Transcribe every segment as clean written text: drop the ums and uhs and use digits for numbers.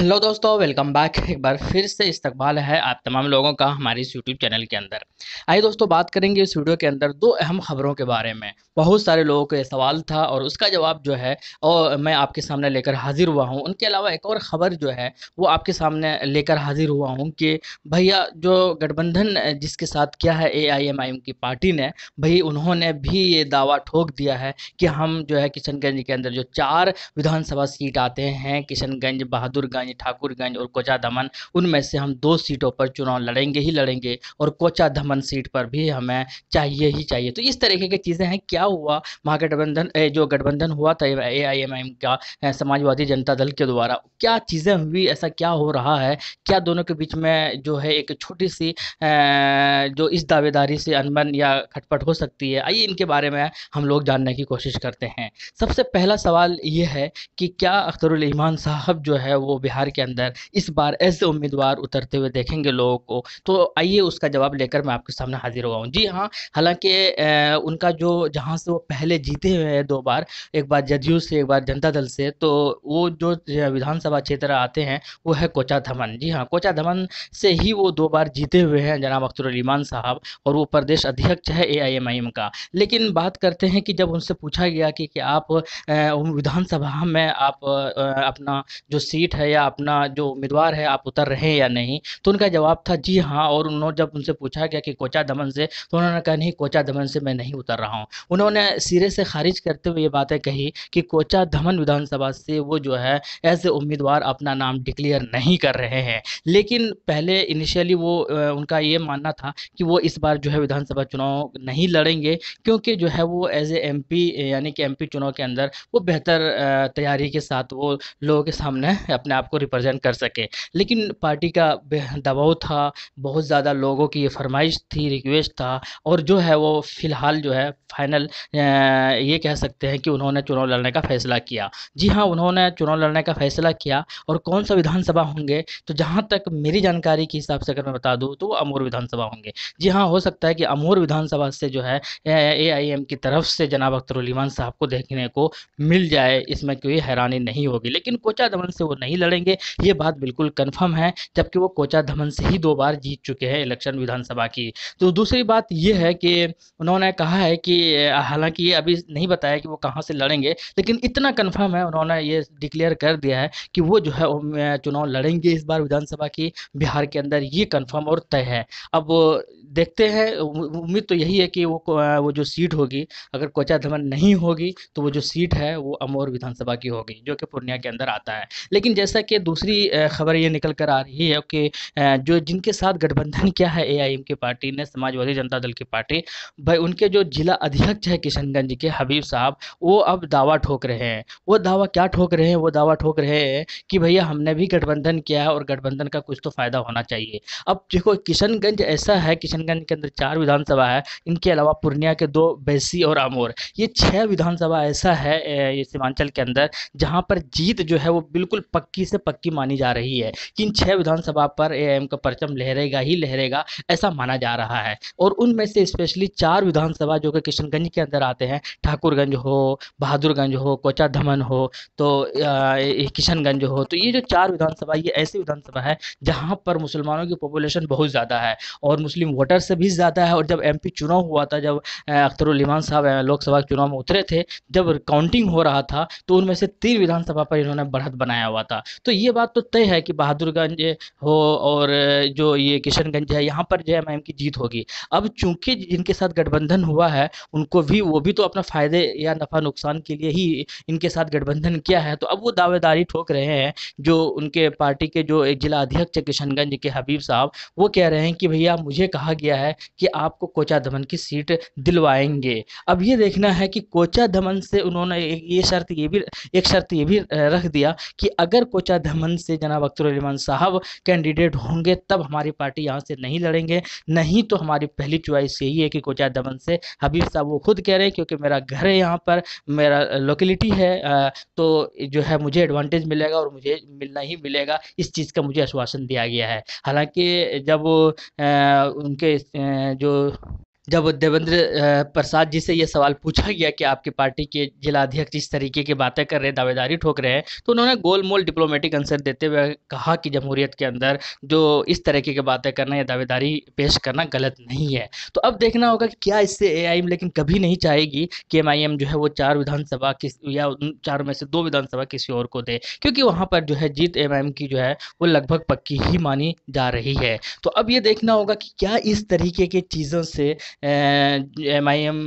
Hello दोस्तों, welcome back. एक बार फिर से इस्तकबाल है आप तमाम लोगों का हमारे इस यूट्यूब चैनल के अंदर। आइए दोस्तों, बात करेंगे इस वीडियो के अंदर दो अहम खबरों के बारे में। बहुत सारे लोगों को ये सवाल था और उसका जवाब जो है और मैं आपके सामने लेकर हाजिर हुआ हूँ। उनके अलावा एक और ख़बर जो है वो आपके सामने लेकर हाजिर हुआ हूँ कि भैया जो गठबंधन जिसके साथ किया है AIMIM की पार्टी ने, भाई उन्होंने भी ये दावा ठोक दिया है कि हम जो है किशनगंज के अंदर जो 4 विधानसभा सीट आते हैं, किशनगंज, बहादुरगंज, ठाकुरगंज और कोचा दमन, उनमें से हम 2 सीटों पर चुनाव लड़ेंगे ही लड़ेंगे और कोचा दमन सीट पर भी हमें चाहिए ही चाहिए। तो इस तरीके की चीज़ें हैं। क्या हुआ, महागठबंधन जो गठबंधन हुआ था AIMIM का समाजवादी जनता दल के द्वारा, क्या चीज़ें हुई, ऐसा क्या हो रहा है? क्या दोनों के बीच में जो है एक छोटी-सी जो इस दावेदारी से अनबन या खटपट हो सकती है? आइए इनके बारे में हम लोग जानने की कोशिश करते हैं। सबसे पहला सवाल ये है कि क्या अख्तरुल ईमान साहब जो है वो बिहार के अंदर इस बार एज़ उम्मीदवार उतरते हुए देखेंगे लोगों को? तो आइए उसका जवाब लेकर मैं आपके सामने हाज़िर हुआ हूँ। जी हाँ, हालाँकि उनका जो जहाँ से वो पहले जीते हुए हैं 2 बार, एक बार जदयू से, एक बार जनता दल से, तो वो जो विधानसभा क्षेत्र आते हैं वो है कोचा धमन। जी हाँ, कोचा धमन से ही वो 2 बार जीते हुए हैं जनाब अख्तरुल ईमान साहब, और वो प्रदेश अध्यक्ष है AIMIM का। लेकिन बात करते हैं कि जब उनसे पूछा गया कि आप विधानसभा में आप अपना जो सीट है या अपना जो उम्मीदवार है आप उतर रहे हैं या नहीं, तो उनका जवाब था जी हाँ। और उन्होंने जब उनसे पूछा गया कि कोचा दमन से, तो उन्होंने कहा नहीं, कोचा दमन से मैं नहीं उतर रहा हूँ। उन्होंने सिरे से खारिज करते हुए ये बातें कही कि कोचा धमन विधानसभा से वो जो है एज ए उम्मीदवार अपना नाम डिक्लेयर नहीं कर रहे हैं। लेकिन पहले इनिशियली वो उनका ये मानना था कि वो इस बार जो है विधानसभा चुनाव नहीं लड़ेंगे, क्योंकि जो है वो एज ए MP यानी कि MP चुनाव के अंदर वो बेहतर तैयारी के साथ वो लोगों के सामने अपने आप को रिप्रेजेंट कर सके। लेकिन पार्टी का दबाव था, बहुत ज़्यादा लोगों की ये फरमाइश थी, रिक्वेस्ट था, और जो है वो फ़िलहाल जो है फाइनल ये कह सकते हैं कि उन्होंने चुनाव लड़ने का फैसला किया। जी हाँ, उन्होंने चुनाव लड़ने का फैसला किया। और कौन सा विधानसभा होंगे, तो जहाँ तक मेरी जानकारी के हिसाब से अगर मैं बता दूँ तो वो अमूर विधानसभा होंगे। जी हाँ, हो सकता है कि अमूर विधानसभा से जो है AIM की तरफ से जनाब अख्तरुल ईमान साहब को देखने को मिल जाए, इसमें कोई हैरानी नहीं होगी। लेकिन कोचा दमन से वो नहीं लड़ेंगे, ये बात बिल्कुल कन्फर्म है, जबकि वो कोचा दमन से ही 2 बार जीत चुके हैं इलेक्शन विधानसभा की। तो दूसरी बात ये है कि उन्होंने कहा है कि हालाँकि ये अभी नहीं बताया कि वो कहाँ से लड़ेंगे, लेकिन इतना कन्फर्म है, उन्होंने ये डिक्लेयर कर दिया है कि वो जो है चुनाव लड़ेंगे इस बार विधानसभा की बिहार के अंदर, ये कन्फर्म और तय है। अब देखते हैं, उम्मीद तो यही है कि वो जो सीट होगी, अगर कोचा धमन नहीं होगी तो वो जो सीट है वो अमोर विधानसभा की होगी, जो कि पूर्णिया के अंदर आता है। लेकिन जैसा कि दूसरी खबर ये निकल कर आ रही है कि जो जिनके साथ गठबंधन किया है AIM की पार्टी ने, समाजवादी जनता दल की पार्टी, भाई उनके जो जिला अध्यक्ष है किशनगंज के हबीब साहब, वो अब दावा ठोक रहे हैं। वो दावा क्या ठोक रहे हैं? वो दावा ठोक रहे हैं कि भैया हमने भी गठबंधन किया है और गठबंधन का कुछ तो फायदा होना चाहिए। अब देखो, किशनगंज ऐसा है, किशनगंज के अंदर 4 विधानसभा है, इनके अलावा पूर्णिया के 2, बैसी और अमोर, ये 6 विधानसभा ऐसा है ये सीमांचल के अंदर, जहाँ पर जीत जो है वो बिल्कुल पक्की से पक्की मानी जा रही है कि इन 6 विधानसभा पर AIM का परचम लहरेगा ही लहरेगा, ऐसा माना जा रहा है। और उनमें से स्पेशली 4 विधानसभा जो कि किशनगंज के अंदर आते हैं, ठाकुरगंज हो, बहादुरगंज हो, कोचा धमन हो, तो किशनगंज हो, तो ये जो 4 विधानसभा, ये ऐसी विधानसभा है जहाँ पर मुसलमानों की पॉपुलेशन बहुत ज़्यादा है और मुस्लिम वोटर से भी ज़्यादा है। और जब MP चुनाव हुआ था, जब अख्तरुल ईमान साहब लोकसभा चुनाव में उतरे थे, जब काउंटिंग हो रहा था, तो उनमें से 3 विधानसभा पर इन्होंने बढ़त बनाया हुआ था। तो ये बात तो तय है कि बहादुरगंज हो और जो ये किशनगंज है, यहाँ पर जो है AIM की जीत होगी। अब चूंकि जिनके साथ गठबंधन हुआ है उनको भी, वो भी तो अपना फायदे या नफा नुकसान के लिए ही इनके साथ गठबंधन किया है, तो अब वो दावेदारी ठोक रहे हैं। जो उनके पार्टी के जो एक जिला अध्यक्ष है किशनगंज के हबीब साहब, वो कह रहे हैं कि भैया मुझे कहा गया है कि आपको कोचा दमन की सीट दिलवाएंगे। अब ये देखना है कि कोचा दमन से उन्होंने एक शर्त ये भी रख दिया कि अगर कोचा दमन से जनाब अख्तरुल ईमान साहब कैंडिडेट होंगे तब हमारी पार्टी यहाँ से नहीं लड़ेंगे, नहीं तो हमारी पहली चॉइस यही है कि कोचा दमन से। हबीब साहब वो खुद कह रहे हैं क्योंकि मेरा घर है यहाँ पर, मेरा लोकेलिटी है, तो जो है मुझे एडवांटेज मिलेगा और मुझे मिलना ही मिलेगा, इस चीज़ का मुझे आश्वासन दिया गया है। हालांकि जब उनके जो जब देवेंद्र प्रसाद जी से ये सवाल पूछा गया कि आपकी पार्टी के जिला अध्यक्ष इस तरीके की बातें कर रहे हैं, दावेदारी ठोक रहे हैं, तो उन्होंने गोलमोल डिप्लोमेटिक आंसर देते हुए कहा कि जमहूरियत के अंदर जो इस तरीके की बातें करना या दावेदारी पेश करना गलत नहीं है। तो अब देखना होगा कि क्या इससे एआईएम लेकिन कभी नहीं चाहेगी कि एमआईएम जो है वो 4 विधानसभा किस या उन 4 में से 2 विधानसभा किसी और को दे, क्योंकि वहाँ पर जो है जीत एमआईएम की जो है वो लगभग पक्की ही मानी जा रही है। तो अब ये देखना होगा कि क्या इस तरीके की चीज़ों से एमआईएम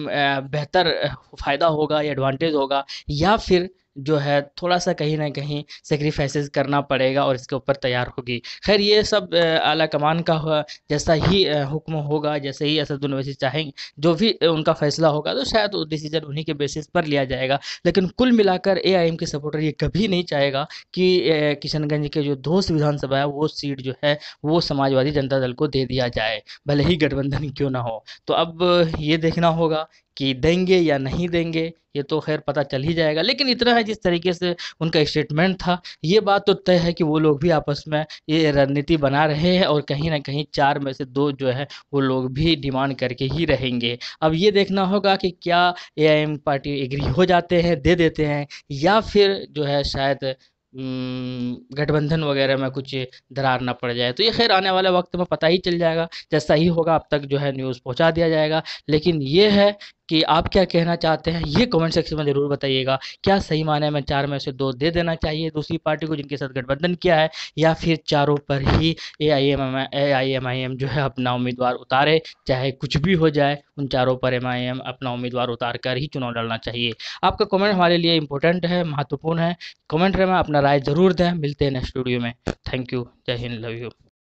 बेहतर फ़ायदा होगा या एडवांटेज होगा, या फिर जो है थोड़ा-सा कहीं न कहीं सैक्रिफाइसेस करना पड़ेगा और इसके ऊपर तैयार होगी। ख़ैर ये सब आला कमान का जैसा ही हुक्म होगा, जैसे ही असदुद्दीन ओवैसी चाहेंगे, जो भी उनका फ़ैसला होगा तो शायद वो डिसीज़न उन्हीं के बेसिस पर लिया जाएगा। लेकिन कुल मिलाकर एआईएम के सपोर्टर ये कभी नहीं चाहेगा कि किशनगंज के जो 2 विधानसभा है वो सीट जो है वो समाजवादी जनता दल को दे दिया जाए, भले ही गठबंधन क्यों ना हो। तो अब ये देखना होगा कि देंगे या नहीं देंगे, ये तो ख़ैर पता चल ही जाएगा। लेकिन इतना है जिस तरीके से उनका स्टेटमेंट था, ये बात तो तय है कि वो लोग भी आपस में ये रणनीति बना रहे हैं और कहीं न कहीं 4 में से 2 जो है वो लोग भी डिमांड करके ही रहेंगे। अब ये देखना होगा कि क्या एआईएम पार्टी एग्री हो जाते हैं, दे देते हैं, या फिर जो है शायद गठबंधन वगैरह में कुछ दरार ना पड़ जाए। तो ये ख़ैर आने वाले वक्त में पता ही चल जाएगा, जैसा ही होगा अब तक जो है न्यूज़ पहुंचा दिया जाएगा। लेकिन ये है कि आप क्या कहना चाहते हैं ये कमेंट सेक्शन में ज़रूर बताइएगा। क्या सही मायने में 4 में से 2 दे देना चाहिए दूसरी पार्टी को जिनके साथ गठबंधन किया है, या फिर चारों पर ही एआईएमआईएम जो है अपना उम्मीदवार उतारे, चाहे कुछ भी हो जाए उन चारों पर एमआईएम अपना उम्मीदवार उतार कर ही चुनाव लड़ना चाहिए। आपका कमेंट हमारे लिए इम्पोर्टेंट है, महत्वपूर्ण है। कमेंट में अपना राय ज़रूर दें। मिलते हैं नेक्स्ट वीडियो में। Thank you. जय हिंद। Love you.